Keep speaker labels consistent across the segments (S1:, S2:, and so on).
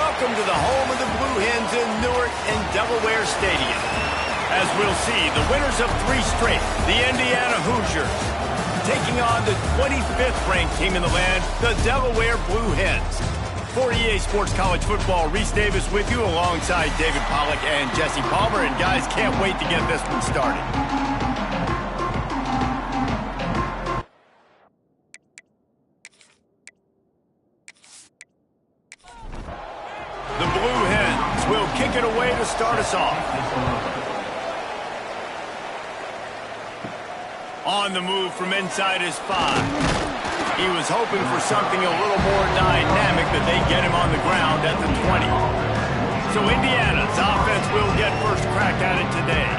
S1: Welcome to the home of the Blue Hens in Newark and Delaware Stadium. As we'll see, the winners of 3 straight, the Indiana Hoosiers, taking on the 25th ranked team in the land, the Delaware Blue Hens. For EA Sports College Football, Reese Davis with you alongside David Pollack and Jesse Palmer. And guys, can't wait to get this one started. The Blue Hens will kick it away to start us off. On the move from inside his 5. He was hoping for something a little more dynamic, but they get him on the ground at the 20. So Indiana's offense will get first crack at it today.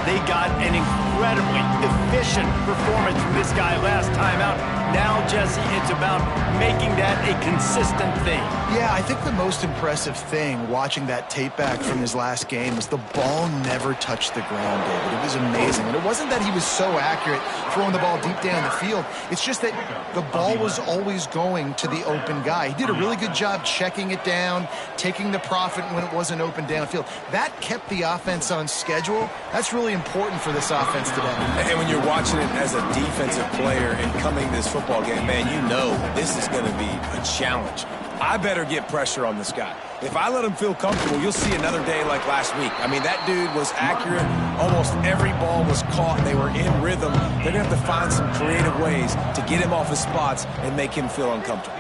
S1: They got an incredibly efficient performance from this guy last time out. Now, Jesse, it's about making that a consistent thing.
S2: Yeah, I think the most impressive thing watching that tape back from his last game was the ball never touched the ground, David. It was amazing. And it wasn't that he was so accurate throwing the ball deep down the field. It's just that the ball was always going to the open guy. He did a really good job checking it down, taking the profit when it wasn't open downfield. That kept the offense on schedule. That's really important for this offense today.
S3: And when you're watching it as a defensive player and coming this football game, man, you know this is going to be a challenge. I better get pressure on this guy. If I let him feel comfortable, you'll see another day like last week. I mean, that dude was accurate. Almost every ball was caught. They were in rhythm. They're going to have to find some creative ways to get him off his spots and make him feel uncomfortable.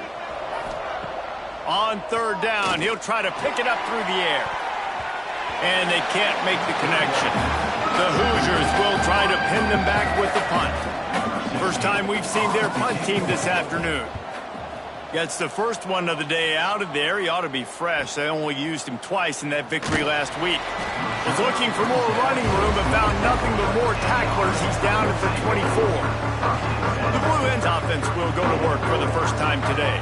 S1: On third down, he'll try to pick it up through the air. And they can't make the connection. The Hoosiers will try to pin them back with the punt. First time we've seen their punt team this afternoon. Gets the first one of the day out of there. He ought to be fresh. They only used him twice in that victory last week. Was looking for more running room, but found nothing but more tacklers. He's down at the 24. The Blue Hens offense will go to work for the first time today.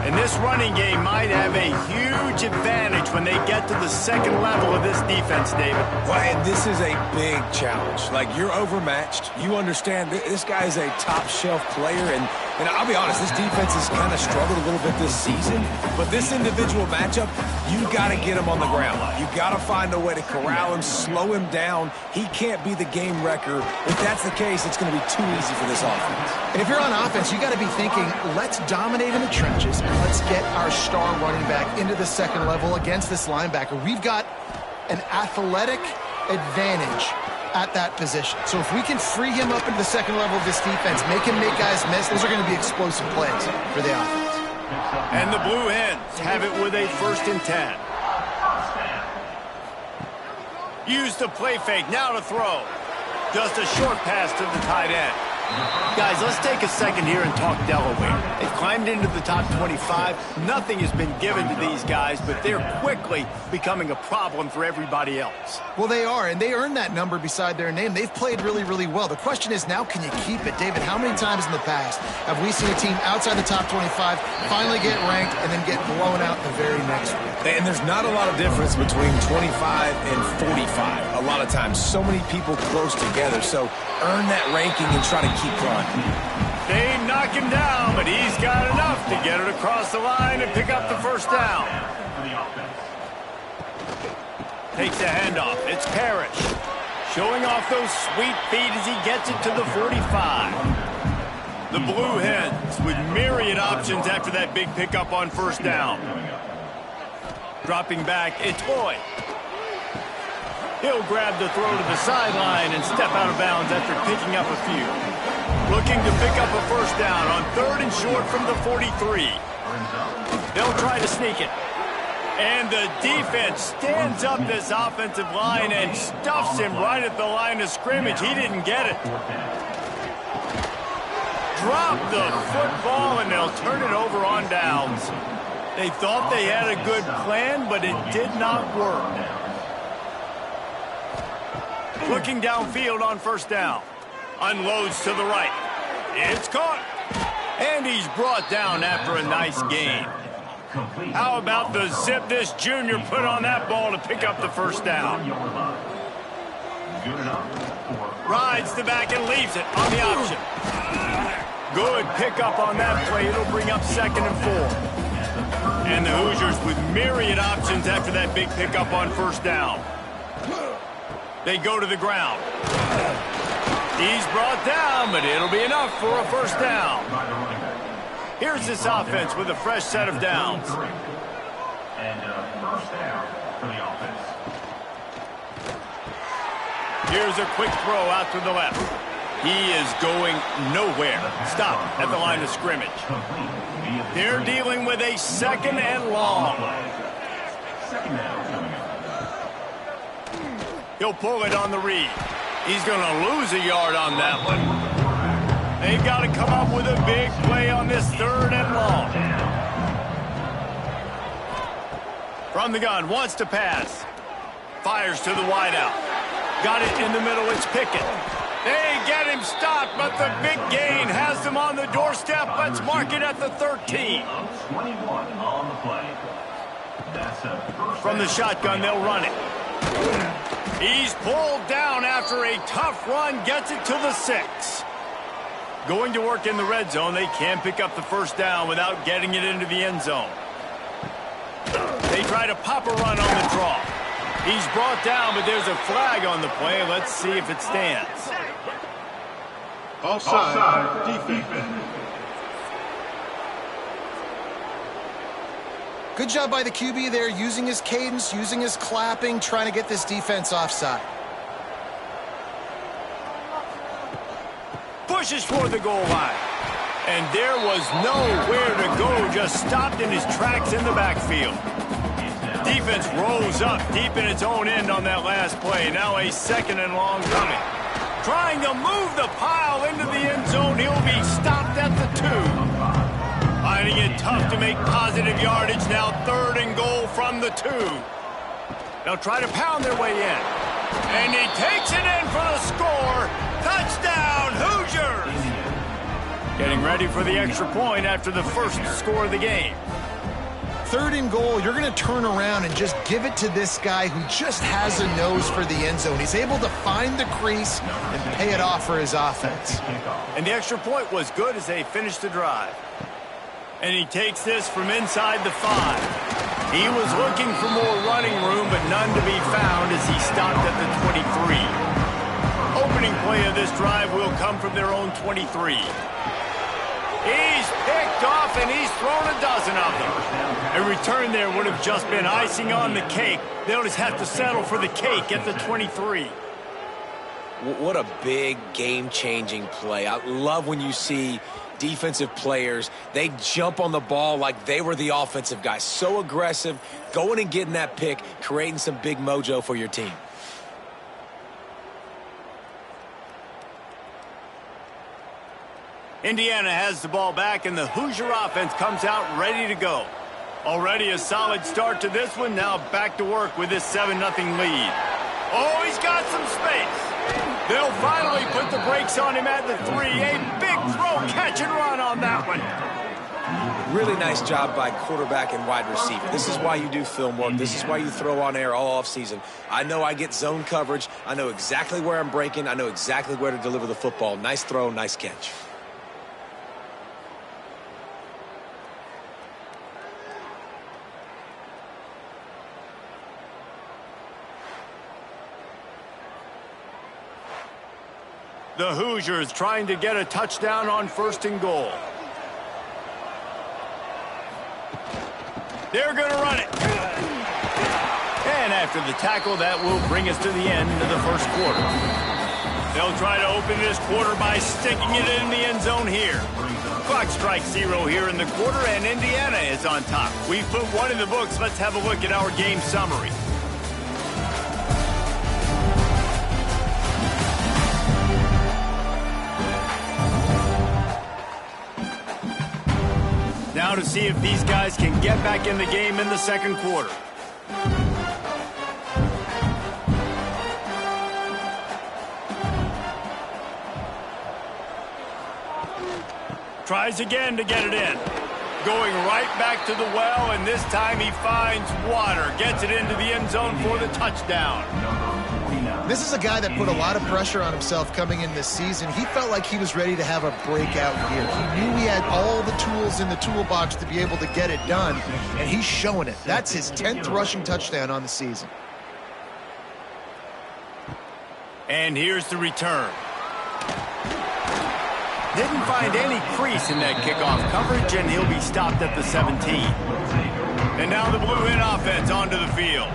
S1: And this running game might have a huge advantage when they get to the second level of this defense, David.
S3: Well, and this is a big challenge. Like, you're overmatched. You understand this guy is a top-shelf player, and I'll be honest, this defense has kind of struggled a little bit this season. But this individual matchup, you got to get him on the ground. You got to find a way to corral him, slow him down. He can't be the game wrecker. If that's the case, it's going to be too easy for this offense.
S2: And if you're on offense, you got to be thinking, let's dominate in the trenches and let's get our star running back into the second level against this linebacker. We've got an athletic advantage at that position. So if we can free him up into the second level of this defense, make him make guys miss, those are going to be explosive plays for the offense.
S1: And the Blue Hens have it with a 1st and 10. Use the play fake, now to throw. Just a short pass to the tight end. Guys, let's take a second here and talk Delaware. They've climbed into the top 25. Nothing has been given to these guys, but they're quickly becoming a problem for everybody else.
S2: Well, they are, and they earned that number beside their name. They've played really, really well. The question is now, can you keep it? David, how many times in the past have we seen a team outside the top 25 finally get ranked and then get blown out the very next week?
S3: And there's not a lot of difference between 25 and 45. A lot of times, so many people close together. So earn that ranking and try to keep running.
S1: They knock him down, but he's got enough to get it across the line and pick up the first down. Takes a handoff. It's Parrish. Showing off those sweet feet as he gets it to the 45. The Blue Hens with myriad options after that big pickup on first down. Dropping back, it's Boyd. He'll grab the throw to the sideline and step out of bounds after picking up a few. Looking to pick up a first down on 3rd and short from the 43. They'll try to sneak it. And the defense stands up this offensive line and stuffs him right at the line of scrimmage. He didn't get it. Drop the football and they'll turn it over on downs. They thought they had a good plan, but it did not work. Looking downfield on first down. Unloads to the right. It's caught. And he's brought down after a nice gain. How about the zip this junior put on that ball to pick up the first down? Rides the back and leaves it on the option. Good pickup on that play. It'll bring up 2nd and 4. And the Hoosiers with myriad options after that big pickup on first down. They go to the ground. He's brought down, but it'll be enough for a first down. Here's this offense with a fresh set of downs.
S4: And first down for the offense.
S1: Here's a quick throw out to the left. He is going nowhere. Stop at the line of scrimmage. They're dealing with a second and long.
S4: Second down coming up.
S1: He'll pull it on the read. He's going to lose a yard on that one. They've got to come up with a big play on this third and long. From the gun, wants to pass. Fires to the wideout. Got it in the middle, it's Pickett. They get him stopped, but the big gain has them on the doorstep. Let's mark it at the 13.
S4: 21 on the play. That's a first
S1: From the shotgun, they'll run it. He's pulled down after a tough run, gets it to the 6. Going to work in the red zone, they can pick up the first down without getting it into the end zone. They try to pop a run on the draw. He's brought down, but there's a flag on the play. Let's see if it stands.
S4: Offside defense.
S2: Good job by the QB there, using his cadence, using his clapping, trying to get this defense offside.
S1: Pushes for the goal line. And there was nowhere to go, just stopped in his tracks in the backfield. Defense rolls up deep in its own end on that last play. Now a second and long coming. Trying to move the pile into the end zone. He'll be stopped at the 2. Finding it tough to make positive yardage. Now third and goal from the 2. They'll try to pound their way in. And he takes it in for the score. Touchdown, Hoosiers! Getting ready for the extra point after the first score of the game.
S2: Third and goal, you're going to turn around and just give it to this guy who just has a nose for the end zone. He's able to find the crease and pay it off for his offense.
S1: And the extra point was good as they finished the drive. And he takes this from inside the 5. He was looking for more running room, but none to be found as he stopped at the 23. Opening play of this drive will come from their own 23. He's picked off, and he's thrown a dozen of them. A return there would have just been icing on the cake. They'll just have to settle for the cake at the 23.
S3: What a big game-changing play. I love when you see defensive players, they jump on the ball like they were the offensive guy. So aggressive, going and getting that pick, creating some big mojo for your team.
S1: Indiana has the ball back, and the Hoosier offense comes out ready to go. Already a solid start to this one. Now back to work with this 7-0 lead. Oh, he's got some space. They'll finally put the brakes on him at the 3. A big throw, catch and run on that one.
S3: Really nice job by quarterback and wide receiver. This is why you do film work. This is why you throw on air all offseason. I know I get zone coverage. I know exactly where I'm breaking. I know exactly where to deliver the football. Nice throw, nice catch.
S1: The Hoosiers trying to get a touchdown on first and goal. They're going to run it. And after the tackle, that will bring us to the end of the first quarter. They'll try to open this quarter by sticking it in the end zone here. Clock strikes 0 here in the quarter, and Indiana is on top. We've put one in the books. Let's have a look at our game summary. Now to see if these guys can get back in the game in the second quarter. Tries again to get it in. Going right back to the well, and this time he finds water. Gets it into the end zone for the touchdown.
S4: Number 49.
S2: This is a guy that put a lot of pressure on himself coming in this season. He felt like he was ready to have a breakout year. He knew he had all the tools in the toolbox to be able to get it done, and he's showing it. That's his 10th rushing touchdown on the season.
S1: And here's the return. Didn't find any crease in that kickoff coverage, and he'll be stopped at the 17. And now the Blue Hen offense onto the field.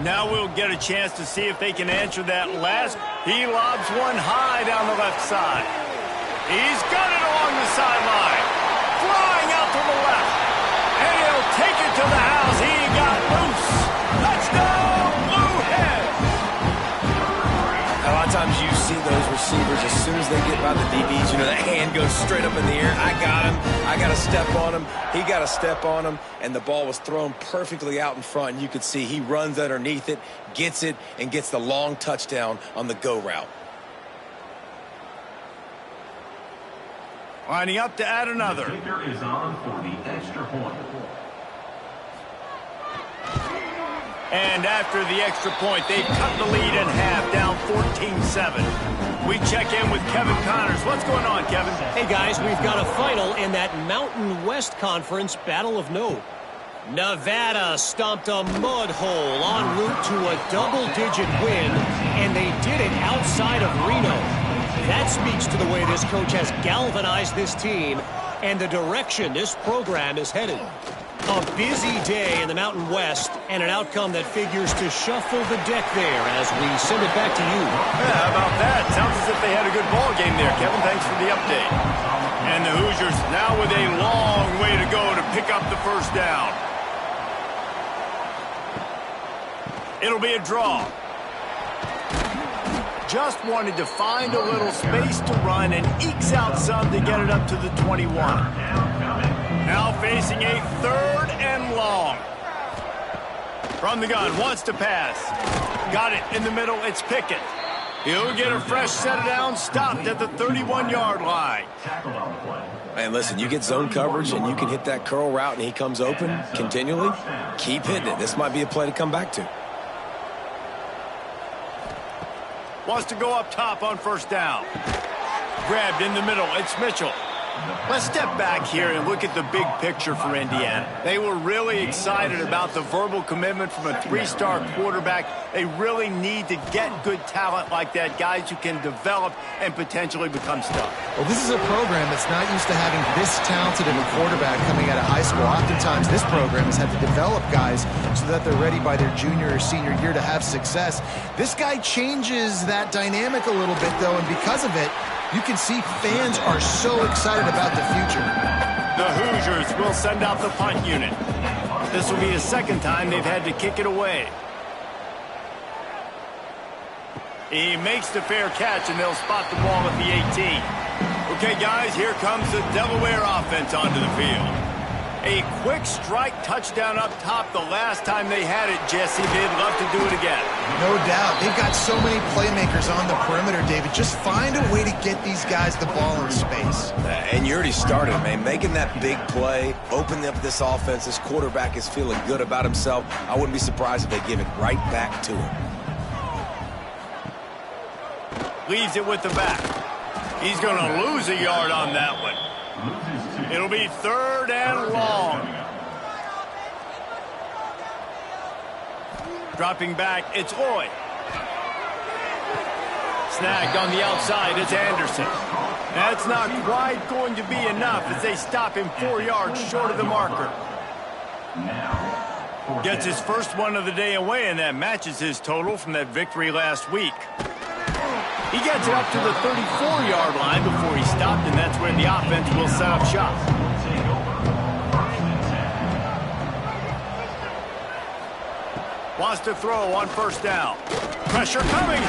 S1: Now we'll get a chance to see if they can answer that last. He lobs one high down the left side. He's got it along the sideline. Flying out to the left. And he'll take it to the house. He got loose. Touchdown, Blue Hen.
S3: A lot of times you see those receivers, as soon as they get by the DBs, you know, that hand goes straight up in the air. I got him. I got to step on him. He got to step on him. And the ball was thrown perfectly out in front. And you could see he runs underneath it, gets it, and gets the long touchdown on the go route.
S1: Lining up to add another.
S4: The kicker is on for the extra point.
S1: And after the extra point, they cut the lead in half, down 14-7. We check in with Kevin Connors. What's going on, Kevin?
S5: Hey, guys, we've got a final in that Mountain West Conference battle of note. Nevada stomped a mud hole en route to a double-digit win, and they did it outside of Reno. That speaks to the way this coach has galvanized this team and the direction this program is headed. A busy day in the Mountain West, and an outcome that figures to shuffle the deck there as we send it back to you.
S1: Yeah, how about that? Sounds as if they had a good ball game there, Kevin. Thanks for the update. And the Hoosiers now with a long way to go to pick up the first down. It'll be a draw. Just wanted to find a little space to run and ekes out some to get it up to the 21. Now facing a 3rd and long. From the gun, wants to pass. Got it in the middle, it's Pickett. He'll get a fresh set down, stopped at the 31-yard line.
S3: Man, listen, you get zone coverage and you can hit that curl route and he comes open continually. Keep hitting it. This might be a play to come back to.
S1: Wants to go up top on first down. Grabbed in the middle, it's Mitchell. Let's step back here and look at the big picture for Indiana. They were really excited about the verbal commitment from a 3-star quarterback. They really need to get good talent like that, guys who can develop and potentially become stars.
S2: Well, this is a program that's not used to having this talented of a quarterback coming out of high school. Oftentimes, this program has had to develop guys so that they're ready by their junior or senior year to have success. This guy changes that dynamic a little bit, though, and because of it, you can see fans are so excited about the future.
S1: The Hoosiers will send out the punt unit. This will be the second time they've had to kick it away. He makes the fair catch, and they'll spot the ball at the 18. Okay, guys, here comes the Delaware offense onto the field. A quick strike touchdown up top the last time they had it, Jesse. They'd love to do it again.
S2: No doubt. They've got so many playmakers on the perimeter, David. Just find a way to get these guys the ball in space.
S3: And you already started, man. Making that big play, opening up this offense. This quarterback is feeling good about himself. I wouldn't be surprised if they give it right back to him.
S1: Leaves it with the back. He's going to lose a yard on that one. It'll be 3rd and long. Dropping back, it's Lloyd. Snagged on the outside, it's Anderson. That's not quite going to be enough as they stop him 4 yards short of the marker. Gets his first one of the day away, and that matches his total from that victory last week. He gets it up to the 34-yard line before he stopped, and that's where the offense will set up shop. Wants to throw on first down. Pressure coming.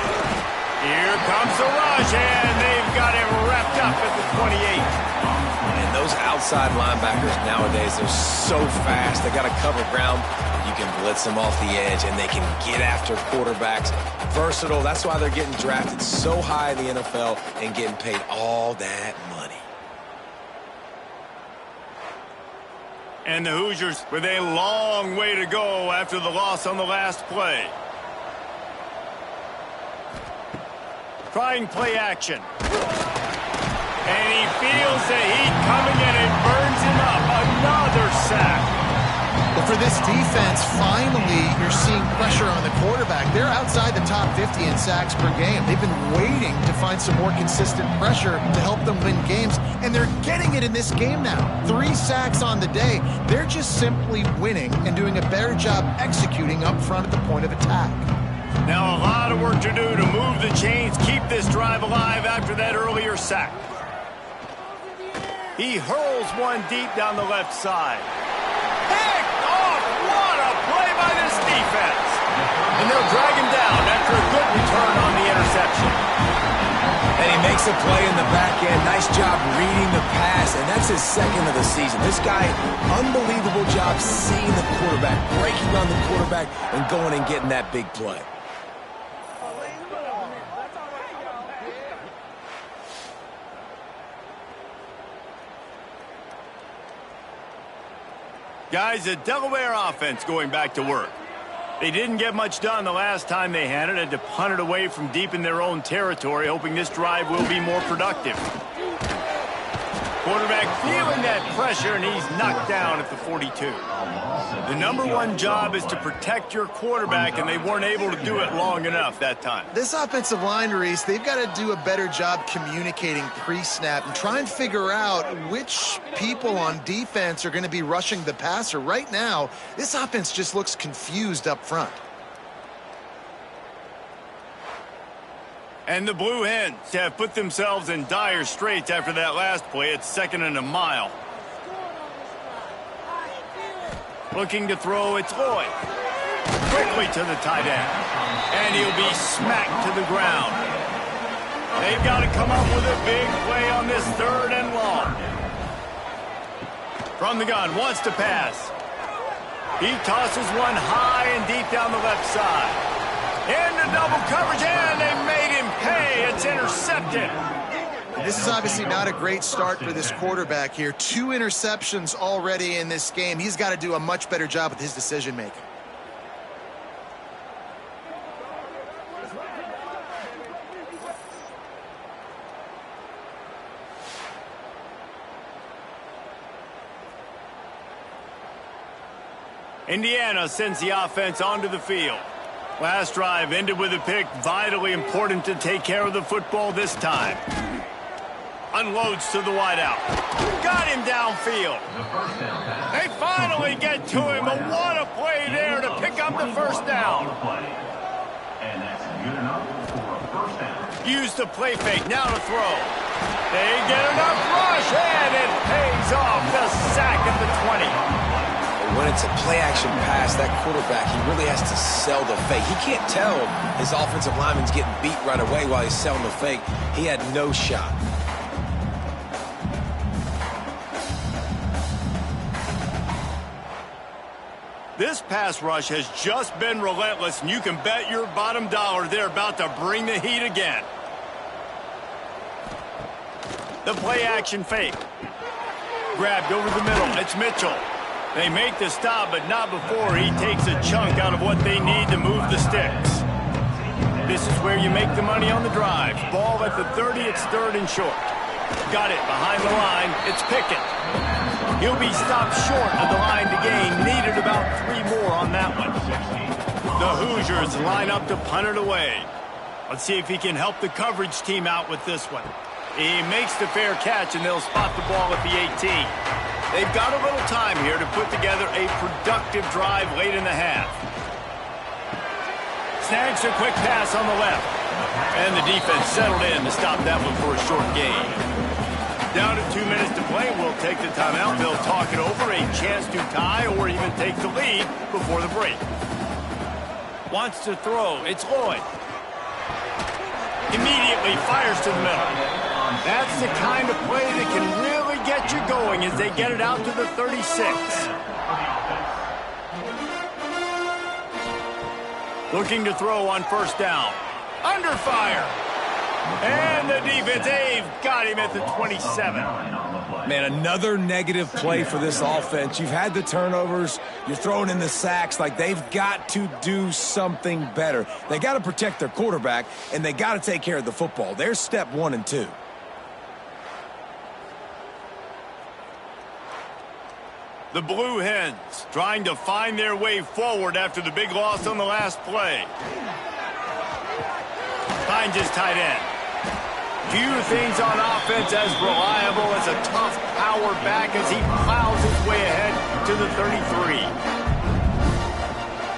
S1: Here comes the rush, and they've got him wrapped up at the 28.
S3: And those outside linebackers nowadays, they're so fast. They got to cover ground. You can blitz them off the edge, and they can get after quarterbacks. Versatile. That's why they're getting drafted so high in the NFL and getting paid all that money.
S1: And the Hoosiers with a long way to go after the loss on the last play. Trying play action. And he feels the heat coming and it burns him up. Another sack.
S2: But for this defense, finally, you're seeing pressure on the quarterback. They're outside the top 50 in sacks per game. They've been waiting to find some more consistent pressure to help them win games, and they're getting it in this game now. 3 sacks on the day. They're just simply winning and doing a better job executing up front at the point of attack.
S1: Now a lot of work to do to move the chains, keep this drive alive after that earlier sack. He hurls one deep down the left side. Picked off! What a play by this defense! And they'll drag him down after a good return on the interception.
S3: And he makes a play in the back end. Nice job reading the pass, and that's his second of the season. This guy, unbelievable job seeing the quarterback, breaking on the quarterback, and going and getting that big play.
S1: Guys, the Delaware offense going back to work. They didn't get much done the last time they had it. Had to punt it away from deep in their own territory, hoping this drive will be more productive. Quarterback feeling that pressure, and he's knocked down at the 42. The #1 job is to protect your quarterback, and they weren't able to do it long enough that time.
S2: This offensive line, Reese, they've got to do a better job communicating pre-snap and try and figure out which people on defense are going to be rushing the passer. Right now, this offense just looks confused up front.
S1: And the Blue Hens have put themselves in dire straits after that last play. It's 2nd and a mile. Looking to throw, it's Lloyd. Quickly to the tight end. And he'll be smacked to the ground. They've got to come up with a big play on this 3rd and long. From the gun, wants to pass. He tosses one high and deep down the left side. Into double coverage, and they made him pay. It's intercepted.
S2: This is obviously not a great start for this quarterback here. 2 interceptions already in this game. He's got to do a much better job with his decision-making.
S1: Indiana sends the offense onto the field. Last drive ended with a pick. Vitally important to take care of the football this time. Unloads to the wideout. Got him downfield. They finally get to him, but what a play there to pick up the first down.
S4: And that's good enough for a first down.
S1: Use the play fake, now to throw. They get enough rush, and it pays off. The sack at the 20.
S3: When it's a play-action pass, that quarterback, he really has to sell the fake. He can't tell his offensive lineman's getting beat right away while he's selling the fake. He had no shot.
S1: This pass rush has just been relentless, and you can bet your bottom dollar they're about to bring the heat again. The play-action fake. Grabbed over the middle. It's Mitchell. They make the stop, but not before he takes a chunk out of what they need to move the sticks. This is where you make the money on the drive. Ball at the 30, it's 3rd and short. Got it behind the line, it's Pickett. He'll be stopped short of the line to gain. Needed about 3 more on that one. The Hoosiers line up to punt it away. Let's see if he can help the coverage team out with this one. He makes the fair catch, and they'll spot the ball at the 18. They've got a little time here to put together a productive drive late in the half. Snags a quick pass on the left. And the defense settled in to stop that one for a short gain. Down to 2 minutes to play. We'll take the timeout. They'll talk it over. A chance to tie or even take the lead before the break. Wants to throw. It's Lloyd. Immediately fires to the middle. That's the kind of play that can really get you going as they get it out to the 36. Looking to throw on 1st down. Under fire. And the defense, they've got him at the 27.
S4: play.
S3: Man, another negative play for this offense. You've had the turnovers. You're throwing in the sacks. Like, they've got to do something better. They got to protect their quarterback, and they got to take care of the football. There's step 1 and 2.
S1: The Blue Hens trying to find their way forward after the big loss on the last play. Finds his tight end. Few things on offense as reliable as a tough power back as he plows his way ahead to the 33.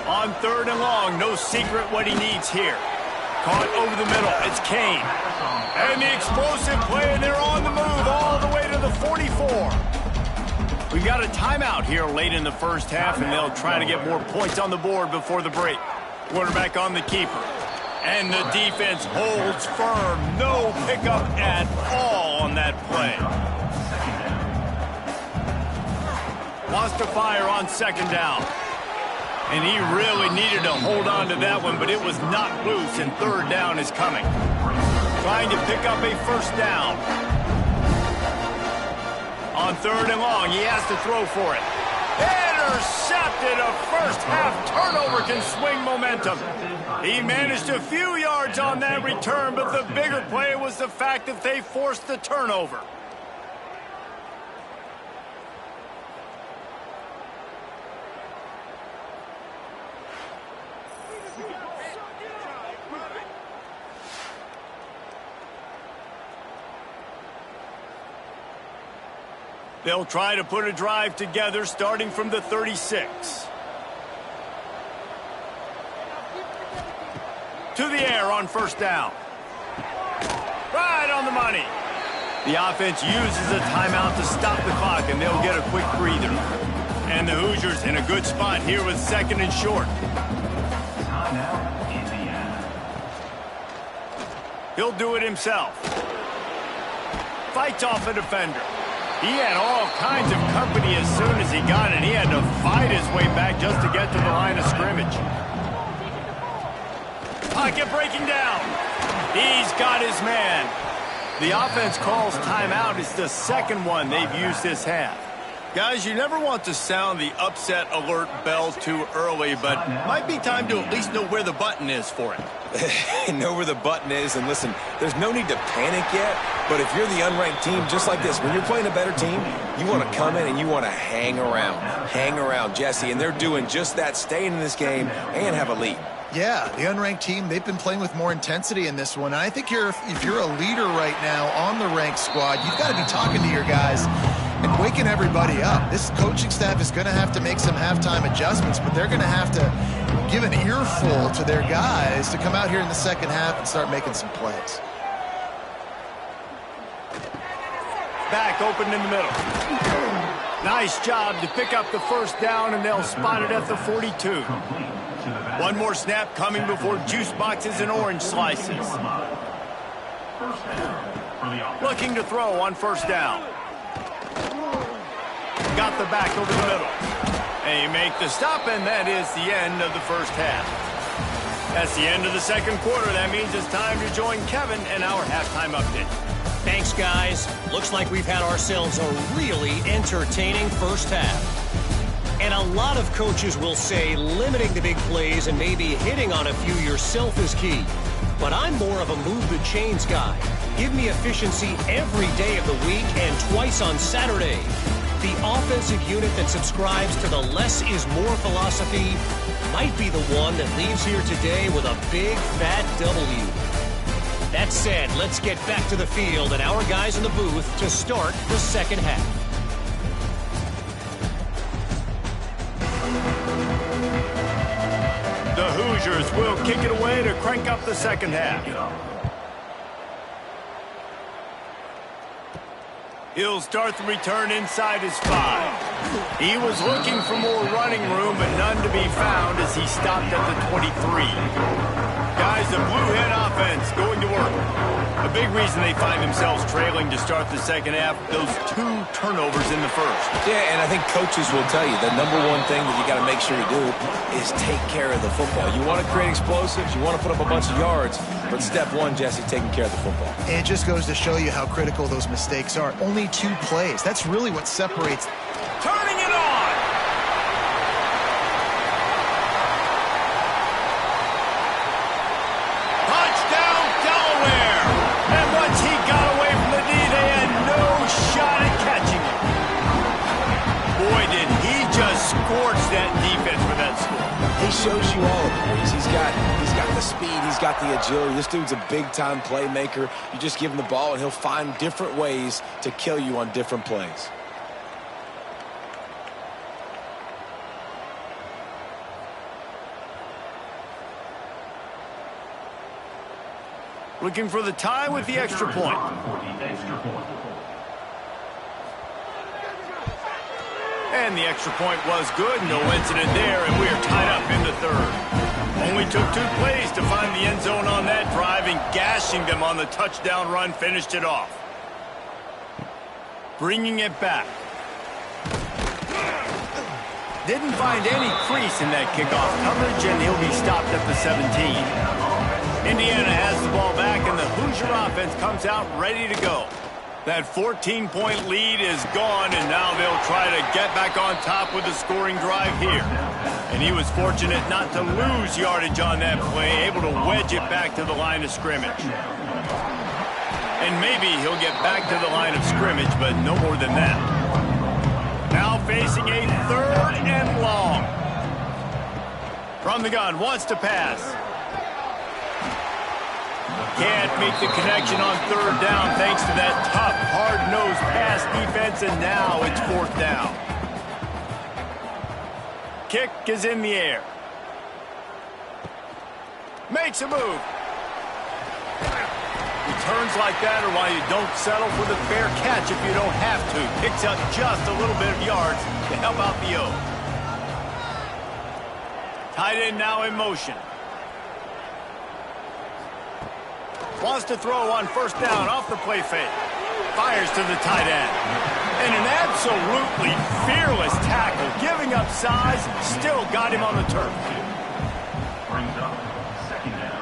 S1: On 3rd and long, no secret what he needs here. Caught over the middle, it's Kane. And the explosive play, and they're on the move all the way to the 44. We've got a timeout here late in the first half, and they'll try to get more points on the board before the break. Quarterback on the keeper. And the defense holds firm. No pickup at all on that play. Wants to fire on 2nd down. And he really needed to hold on to that one, but it was knocked loose, and 3rd down is coming. Trying to pick up a 1st down. On 3rd and long, he has to throw for it. Intercepted. A first-half turnover can swing momentum. He managed a few yards on that return, but the bigger play was the fact that they forced the turnover. They'll try to put a drive together starting from the 36. To the air on 1st down. Right on the money. The offense uses a timeout to stop the clock, and they'll get a quick breather. And the Hoosiers in a good spot here with 2nd and short.
S4: Timeout, Indiana.
S1: He'll do it himself. Fights off a defender. He had all kinds of company as soon as he got it. He had to fight his way back just to get to the line of scrimmage. Pocket breaking down. He's got his man. The offense calls timeout. It's the 2nd one they've used this half. Guys, you never want to sound the upset alert bell too early, but might be time to at least know where the button is for it.
S3: Know where the button is, and listen, there's no need to panic yet, but if you're the unranked team, just like this, when you're playing a better team, you want to come in and you want to hang around, Jesse, and they're doing just that, staying in this game and have a lead.
S2: Yeah, the unranked team, they've been playing with more intensity in this one, and I think if you're a leader right now on the ranked squad, you've got to be talking to your guys and waking everybody up. This coaching staff is going to have to make some halftime adjustments, but they're going to have to give an earful to their guys to come out here in the 2nd half and start making some plays.
S1: Back open in the middle. Nice job to pick up the 1st down, and they'll spot it at the 42. One more snap coming before juice boxes and orange slices. Looking to throw on 1st down. Got the back over the middle. They make the stop, and that is the end of the 1st half. That's the end of the 2nd quarter. That means it's time to join Kevin and our halftime update.
S5: Thanks, guys. Looks like we've had ourselves a really entertaining 1st half. And a lot of coaches will say limiting the big plays and maybe hitting on a few yourself is key. But I'm more of a move the chains guy. Give me efficiency every day of the week and twice on Saturday. The offensive unit that subscribes to the less is more philosophy might be the one that leaves here today with a big fat W. That said, let's get back to the field and our guys in the booth to start the 2nd half.
S1: The Hoosiers will kick it away to crank up the 2nd half. He'll start the return inside his 5. He was looking for more running room, but none to be found as he stopped at the 23. Guys, the Blue Hen offense going to work. A big reason they find themselves trailing to start the second half, those 2 turnovers in the first.
S3: Yeah, and I think coaches will tell you the number one thing that you got to make sure you do is take care of the football. You want to create explosives, you want to put up a bunch of yards, but step one, Jesse, taking care of the football.
S2: And it just goes to show you how critical those mistakes are. Only 2 plays. That's really what separates.
S1: Turning it on! Touchdown, Delaware! And once he got away from the D, they had no shot at catching it. Boy, did he just scorch that defense for that score.
S3: He shows you all of it. He's got the speed, he's got the agility. This dude's a big-time playmaker. You just give him the ball, and he'll find different ways to kill you on different plays.
S1: Looking for the tie with the extra point. And the extra point was good. No incident there, and we are tied up in the third. Only took 2 plays to find the end zone on that drive, and gashing them on the touchdown run finished it off. Bringing it back. Didn't find any crease in that kickoff coverage, and he'll be stopped at the 17. Indiana has the ball back, and the Hoosier offense comes out ready to go. That 14-point lead is gone, and now they'll try to get back on top with a scoring drive here. And he was fortunate not to lose yardage on that play, able to wedge it back to the line of scrimmage. And maybe he'll get back to the line of scrimmage, but no more than that. Now facing a 3rd and long. From the gun, wants to pass. Can't make the connection on 3rd down thanks to that tough, hard-nosed pass defense, and now it's 4th down. Kick is in the air. Makes a move. Returns like that are why you don't settle for the fair catch if you don't have to. Picks up just a little bit of yards to help out the O. Tight end now in motion. Wants to throw on 1st down off the play fake. Fires to the tight end. And an absolutely fearless tackle, giving up size, still got him on the turf.
S4: Brings up 2nd down.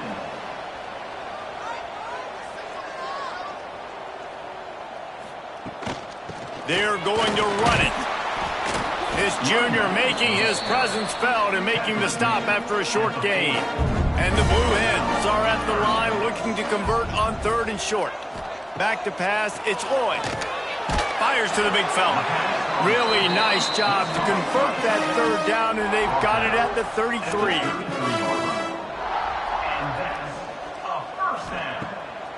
S1: They're going to run it. This junior making his presence felt and making the stop after a short gain. And the Blue Hens are at the line looking to convert on 3rd and short. Back to pass, it's Lloyd. Fires to the big fella. Really nice job to convert that 3rd down, and they've got it at the 33.
S4: And that's a 1st down.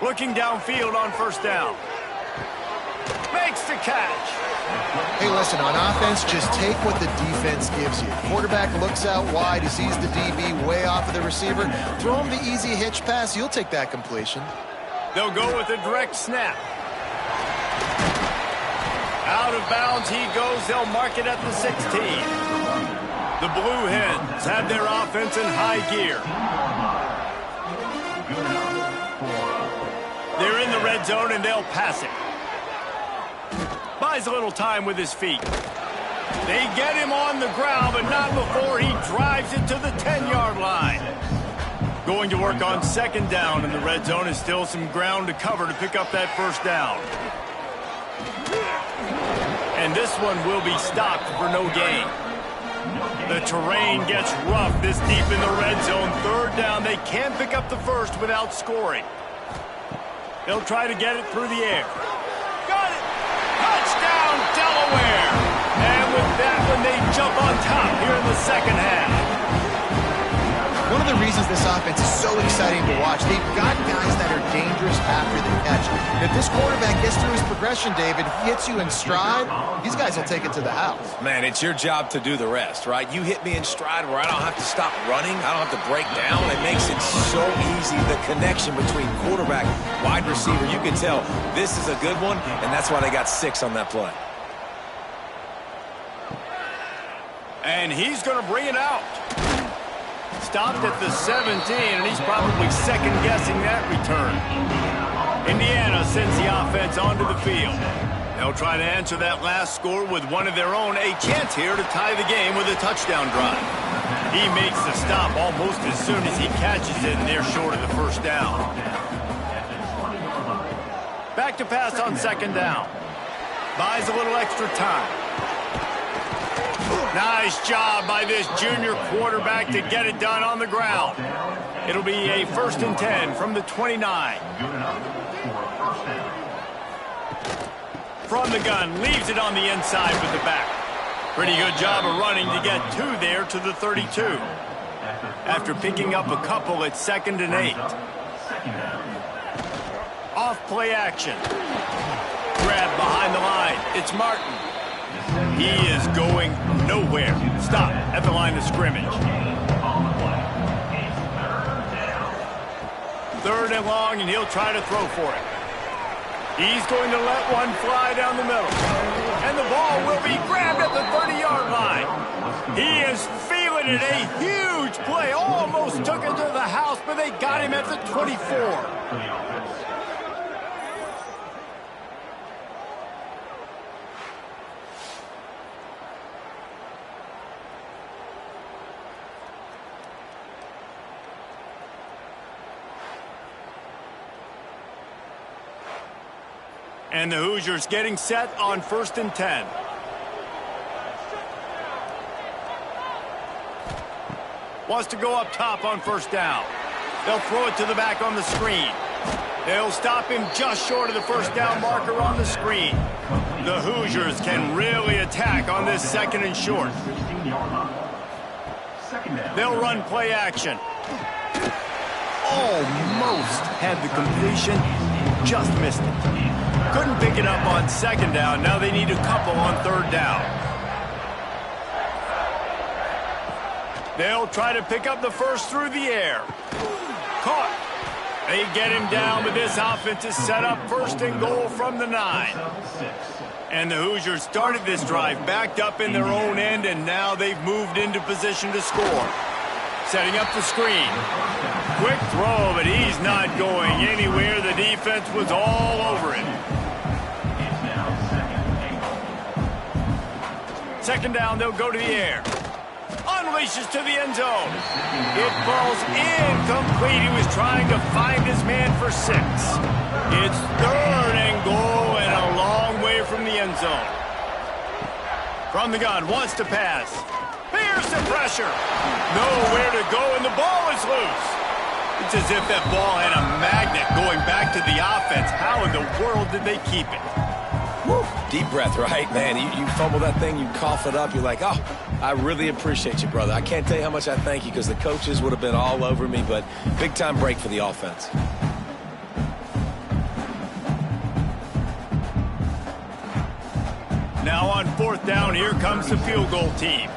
S1: Looking downfield on 1st down. Makes the catch.
S2: Hey, listen, on offense, just take what the defense gives you. Quarterback looks out wide, he sees the DB way off of the receiver. Throw him the easy hitch pass, you'll take that completion.
S1: They'll go with a direct snap. Out of bounds he goes. They'll mark it at the 16. The Blue Hens have their offense in high gear. They're in the red zone, and they'll pass it. Buys a little time with his feet. They get him on the ground, but not before he drives it to the 10-yard line. Going to work on 2nd down in the red zone, is still some ground to cover to pick up that 1st down. And this one will be stopped for no gain. The terrain gets rough this deep in the red zone. 3rd down, they can pick up the 1st without scoring. They'll try to get it through the air. Got it! Touchdown, Delaware! And with that one, they jump on top here in the 2nd half.
S2: One of the reasons this offense is so exciting to watch, they've got guys that are dangerous after the catch. And if this quarterback gets through his progression, David, if he hits you in stride, these guys will take it to the house.
S3: Man, it's your job to do the rest, right? You hit me in stride where I don't have to stop running. I don't have to break down. It makes it so easy, the connection between quarterback, wide receiver. You can tell this is a good one, and that's why they got 6 on that play.
S1: And he's going to bring it out. Stopped at the 17, and he's probably second-guessing that return. Indiana sends the offense onto the field. They'll try to answer that last score with one of their own. A chance here to tie the game with a touchdown drive. He makes the stop almost as soon as he catches it, and they're short of the first down. Back to pass on second down. Buys a little extra time. Nice job by this junior quarterback to get it done on the ground. It'll be a 1st and 10 from the 29. From the gun, leaves it on the inside with the back. Pretty good job of running to get 2 there to the 32. After picking up a couple, it's 2nd and 8. Off play action. Grab behind the line. It's Martin. He is going nowhere. Stop at the line of scrimmage. 3rd and long, and he'll try to throw for it. He's going to let one fly down the middle. And the ball will be grabbed at the 30-yard line. He is feeling it. A huge play. Almost took it to the house, but they got him at the 24. And the Hoosiers getting set on 1st and 10. Wants to go up top on 1st down. They'll throw it to the back on the screen. They'll stop him just short of the 1st down marker on the screen. The Hoosiers can really attack on this 2nd and short. They'll run play action. Almost had the completion, just missed it. Couldn't pick it up on 2nd down. Now they need a couple on 3rd down. They'll try to pick up the 1st through the air. Caught. They get him down, but this offense is set up 1st and goal from the 9. And the Hoosiers started this drive backed up in their own end, and now they've moved into position to score. Setting up the screen. Quick throw, but he's not going anywhere. The defense was all over it. 2nd down, they'll go to the air. Unleashes to the end zone. It falls incomplete. He was trying to find his man for 6. It's 3rd and goal and a long way from the end zone. From the gun, wants to pass. Fears the pressure. Nowhere to go, and the ball is loose. It's as if that ball had a magnet going back to the offense. How in the world did they keep it?
S3: Woo. Deep breath, right, man? You fumble that thing, you cough it up, you're like, oh, I really appreciate you, brother. I can't tell you how much I thank you because the coaches would have been all over me, but big-time break for the offense.
S1: Now on 4th down, here comes the field goal team.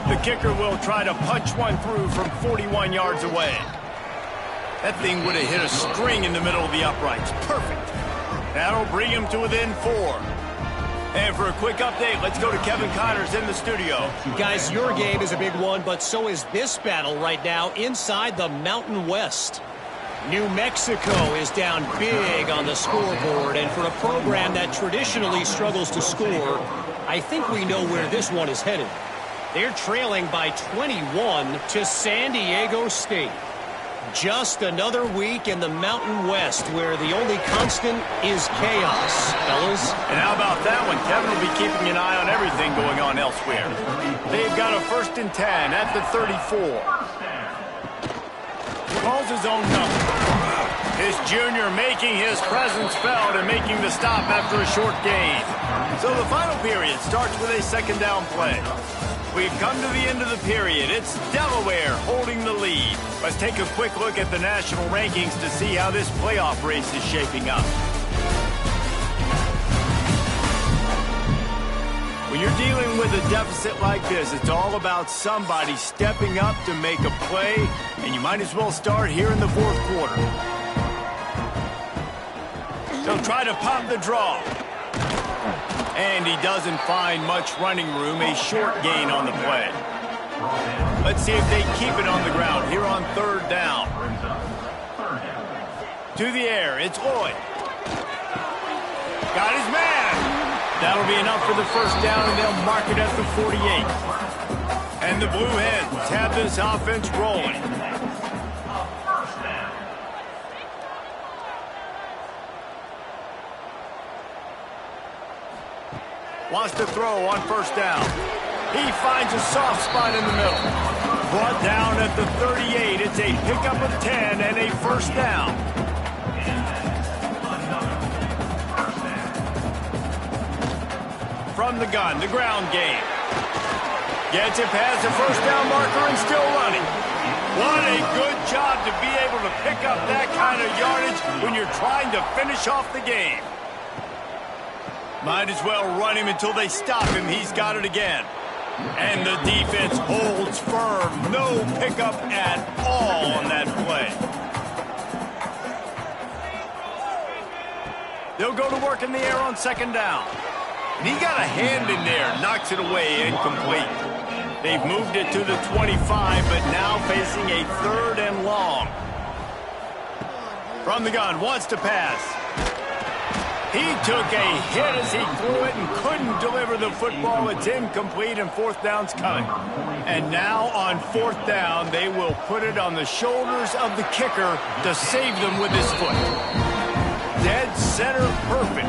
S1: The kicker will try to punch one through from 41 yards away. That thing would have hit a string in the middle of the uprights. Perfect. That'll bring him to within 4. And for a quick update, let's go to Kevin Connors in the studio.
S5: Guys, your game is a big one, but so is this battle right now inside the Mountain West. New Mexico is down big on the scoreboard, and for a program that traditionally struggles to score, I think we know where this one is headed. They're trailing by 21 to San Diego State. Just another week in the Mountain West where the only constant is chaos, fellas.
S1: And how about that one? Kevin will be keeping an eye on everything going on elsewhere. They've got a 1st and 10 at the 34. Calls his own number. This junior making his presence felt and making the stop after a short gain. So the final period starts with a 2nd down play. We've come to the end of the period. It's Delaware holding the lead. Let's take a quick look at the national rankings to see how this playoff race is shaping up. When you're dealing with a deficit like this, it's all about somebody stepping up to make a play, and you might as well start here in the 4th quarter. They'll try to pop the draw. And he doesn't find much running room, a short gain on the play. Let's see if they keep it on the ground here on 3rd down. To the air, it's Lloyd. Got his man. That'll be enough for the first down, and they'll mark it at the 48. And the Blue Hens have this offense rolling. Wants to throw on first down. He finds a soft spot in the middle. Brought down at the 38. It's a pickup of 10 and a first down. From the gun, the ground game. Gets it past the first down marker and still running. What a good job to be able to pick up that kind of yardage when you're trying to finish off the game. Might as well run him until they stop him. He's got it again. And the defense holds firm. No pickup at all on that play. They'll go to work in the air on second down. And he got a hand in there, knocks it away, incomplete. They've moved it to the 25, but now facing a third and long. From the gun, wants to pass. He took a hit as he threw it and couldn't deliver the football. It's incomplete, and fourth down's coming. And now on fourth down, they will put it on the shoulders of the kicker to save them with his foot. Dead center perfect.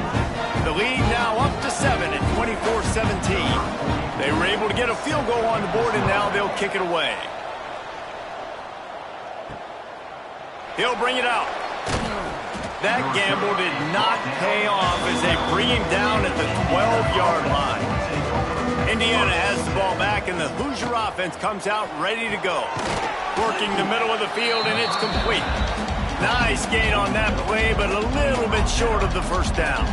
S1: The lead now up to 7 at 24-17. They were able to get a field goal on the board, and now they'll kick it away. He'll bring it out. That gamble did not pay off as they bring him down at the 12-yard line. Indiana has the ball back, and the Hoosier offense comes out ready to go. Working the middle of the field, and it's complete. Nice gain on that play, but a little bit short of the first down.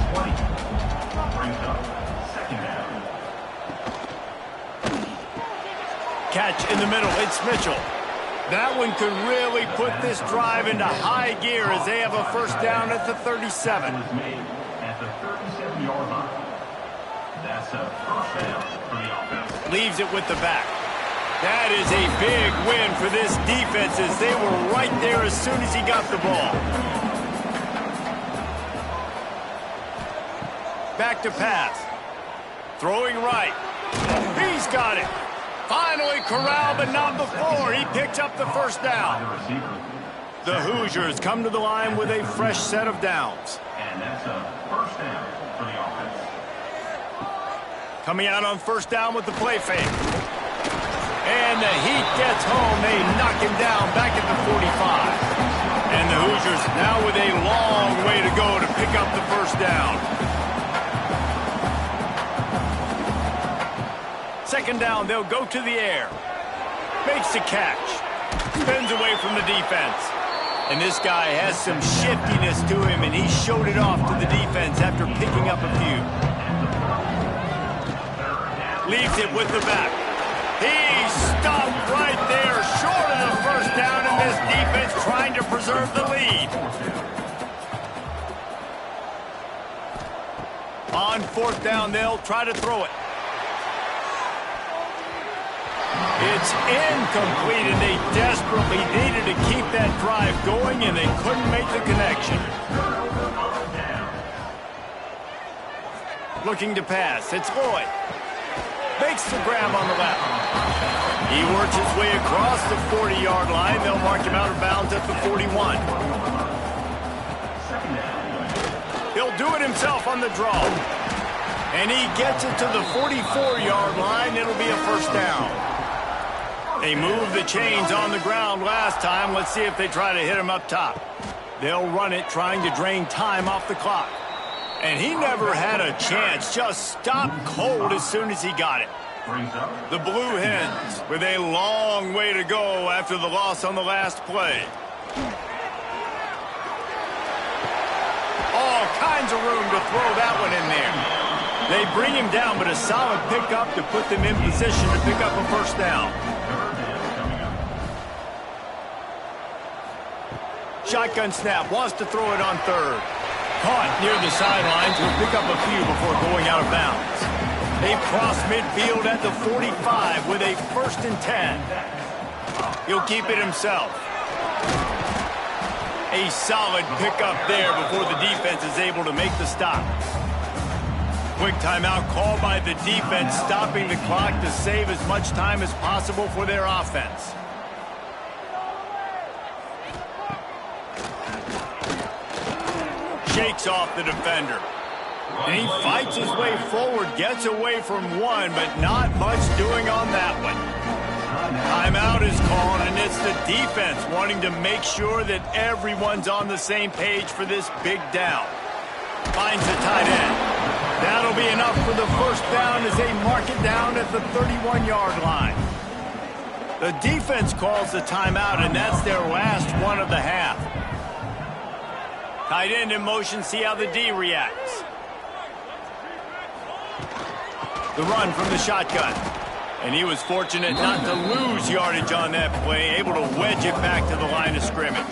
S1: Catch in the middle, it's Mitchell. That one could really put this drive into high gear as they have a first down at the 37.
S4: At the 37-yard line. That's a first down for the offense.
S1: Leaves it with the back. That is a big win for this defense as they were right there as soon as he got the ball. Back to pass. Throwing right. He's got it. Finally corralled, but not before. He picks up the first down. The Hoosiers come to the line with a fresh set of downs.
S4: And that's a first down for the offense.
S1: Coming out on first down with the play fake. And the Heat gets home. They knock him down back at the 45. And the Hoosiers now with a long way to go to pick up the first down. Second down, they'll go to the air. Makes the catch. Spins away from the defense. And this guy has some shiftiness to him, and he showed it off to the defense after picking up a few. Leaves it with the back. He stopped right there, short of the first down, and this defense trying to preserve the lead. On fourth down, they'll try to throw it. It's incomplete, and they desperately needed to keep that drive going, and they couldn't make the connection. Looking to pass, it's Lloyd. Makes the grab on the left. He works his way across the 40-yard line. They'll mark him out of bounds at the 41. He'll do it himself on the draw. And he gets it to the 44-yard line. It'll be a first down. They moved the chains on the ground last time. Let's see if they try to hit him up top. They'll run it, trying to drain time off the clock. And he never had a chance. Just stopped cold as soon as he got it. The Blue Hens with a long way to go after the loss on the last play. All kinds of room to throw that one in there. They bring him down, but a solid pickup to put them in position to pick up a first down. Shotgun snap, wants to throw it on third. Caught near the sidelines, will pick up a few before going out of bounds. They cross midfield at the 45 with a first and 10. He'll keep it himself. A solid pickup there before the defense is able to make the stop. quick timeout called by the defense, stopping the clock to save as much time as possible for their offense. Shakes off the defender. And he fights his way forward, gets away from one, but not much doing on that one. Timeout is called, and it's the defense wanting to make sure that everyone's on the same page for this big down. Finds the tight end. That'll be enough for the first down as they mark it down at the 31-yard line. The defense calls the timeout, and that's their last one of the half. Tight end in motion, see how the D reacts. The run from the shotgun. And he was fortunate not to lose yardage on that play, able to wedge it back to the line of scrimmage.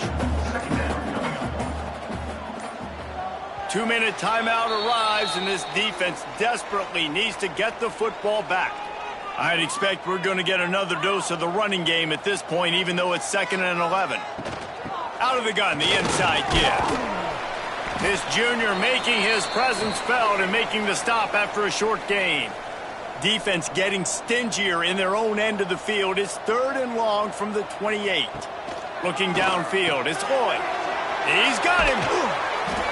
S1: 2-minute timeout arrives, and this defense desperately needs to get the football back. I'd expect we're going to get another dose of the running game at this point, even though it's 2nd and 11. Out of the gun, the inside give. This junior making his presence felt and making the stop after a short gain. Defense getting stingier in their own end of the field. It's 3rd and long from the 28. Looking downfield, it's Lloyd. He's got him.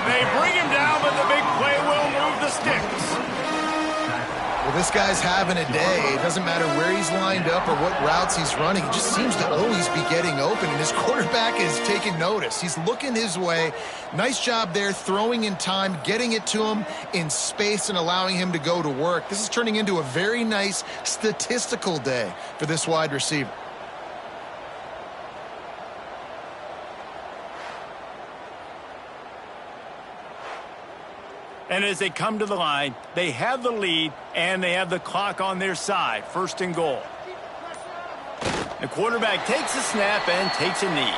S1: They bring him down, but the big play will move the sticks.
S2: Well, this guy's having a day. It doesn't matter where he's lined up or what routes he's running. He just seems to always be getting open, and his quarterback is taking notice. He's looking his way. Nice job there, throwing in time, getting it to him in space and allowing him to go to work. This is turning into a very nice statistical day for this wide receiver.
S1: And as they come to the line, they have the lead and they have the clock on their side. 1st and goal. The quarterback takes a snap and takes a knee.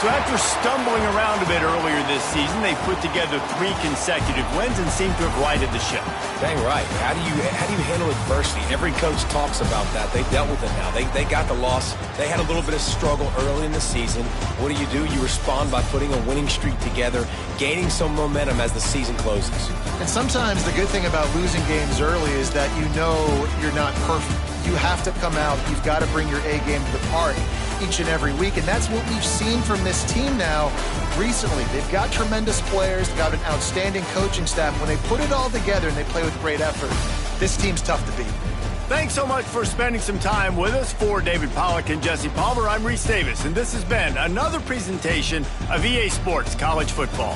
S1: So after stumbling around a bit earlier this season, they put together 3 consecutive wins and seem to have righted the ship.
S3: Dang right. How do you handle adversity? Every coach talks about that. They dealt with it now. They got the loss. They had a little bit of struggle early in the season. What do? You respond by putting a winning streak together, gaining some momentum as the season closes.
S2: And sometimes the good thing about losing games early is that you know you're not perfect. You have to come out. You've got to bring your A game to the party each and every week, and that's what we've seen from this team now recently. They've got tremendous players, they've got an outstanding coaching staff. When they put it all together and they play with great effort, this team's tough to beat.
S1: Thanks so much for spending some time with us. For David Pollack and Jesse Palmer, I'm Reese Davis, and this has been another presentation of EA Sports College Football.